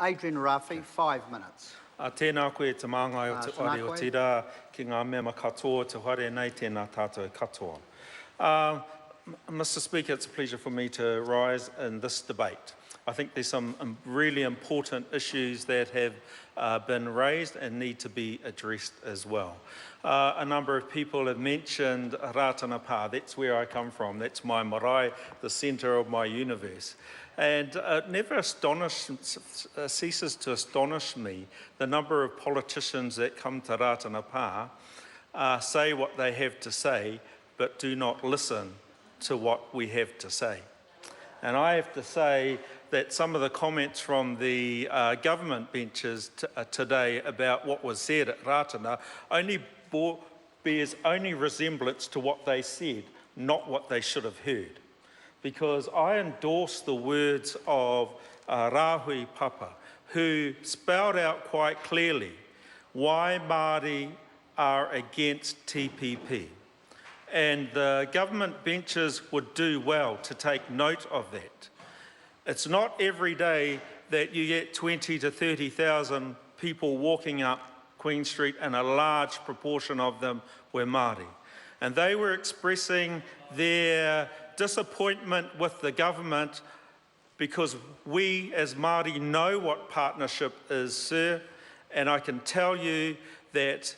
Adrian Rafi, 5 minutes. Tēnā koe te māngai o te whare o te rā ki ngā mema katoa, te whare nei tēnā tātou katoa. Mr. Speaker, it's a pleasure for me to rise in this debate. I think there's some really important issues that have been raised and need to be addressed as well. A number of people have mentioned Rātanapā. That's where I come from. That's my marae, the centre of my universe. And it never ceases to astonish me the number of politicians that come to Rātanapā, say what they have to say, but do not listen to what we have to say. And I have to say that some of the comments from the government benches today about what was said at Rātana bears only resemblance to what they said, not what they should have heard. Because I endorse the words of Rāhui Papa, who spelled out quite clearly why Māori are against TPP. And the government benches would do well to take note of that. It's not every day that you get 20 to 30,000 people walking up Queen Street, and a large proportion of them were Māori. And they were expressing their disappointment with the government because we as Māori know what partnership is, sir, and I can tell you that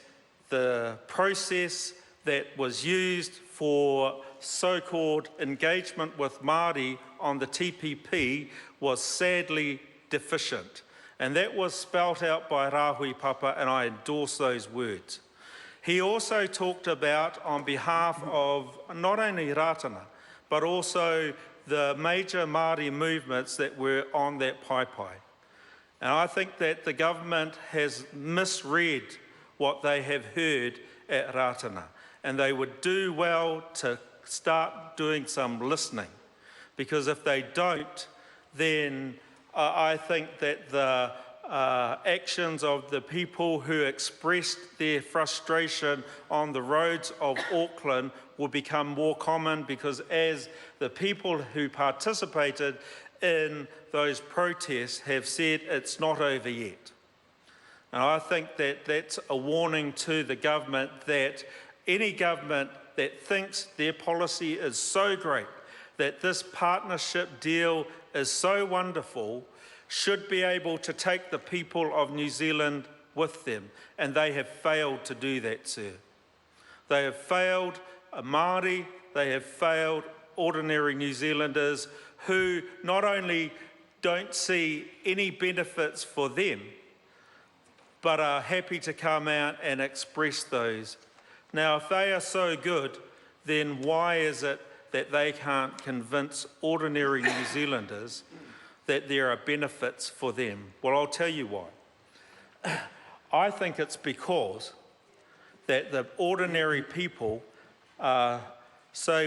the process that was used for so-called engagement with Māori on the TPP was sadly deficient. And that was spelt out by Rāhui Papa, and I endorse those words. He also talked about, on behalf of not only Rātana, but also the major Māori movements that were on that paipai. And I think that the government has misread what they have heard at Rātana, and they would do well to start doing some listening, because if they don't, then I think that the actions of the people who expressed their frustration on the roads of Auckland will become more common, because as the people who participated in those protests have said, it's not over yet. And I think that that's a warning to the government, that any government that thinks their policy is so great, that this partnership deal is so wonderful, should be able to take the people of New Zealand with them. And they have failed to do that, sir. They have failed Māori, they have failed ordinary New Zealanders who not only don't see any benefits for them, but are happy to come out and express those. Now, if they are so good, then why is it that they can't convince ordinary New Zealanders that there are benefits for them? Well, I'll tell you why. I think it's because that the ordinary people, so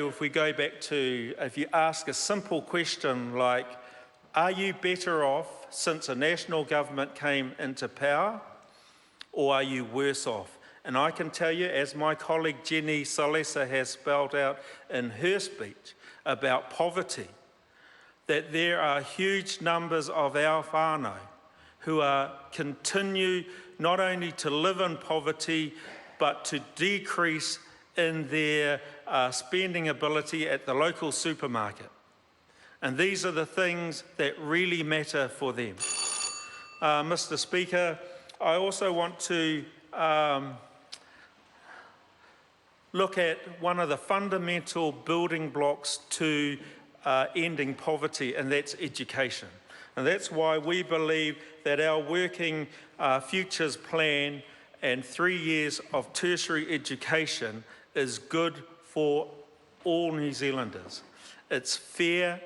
if we go back to, if you ask a simple question like, are you better off since a national government came into power, or are you worse off? And I can tell you, as my colleague Jenny Salesa has spelled out in her speech about poverty, that there are huge numbers of our whānau who continue not only to live in poverty, but to decrease in their spending ability at the local supermarket. And these are the things that really matter for them. Mr. Speaker, I also want to look at one of the fundamental building blocks to ending poverty, and that's education. And that's why we believe that our Working Futures Plan and 3 years of tertiary education is good for all New Zealanders. It's fair,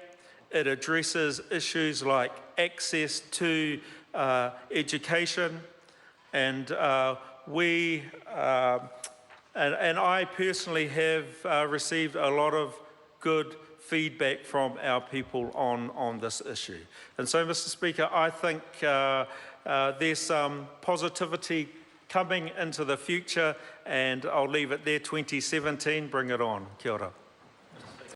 it addresses issues like access to education, and and I personally have received a lot of good feedback from our people on this issue. And so, Mr. Speaker, I think there's some positivity coming into the future, and I'll leave it there. 2017, bring it on. Kia ora.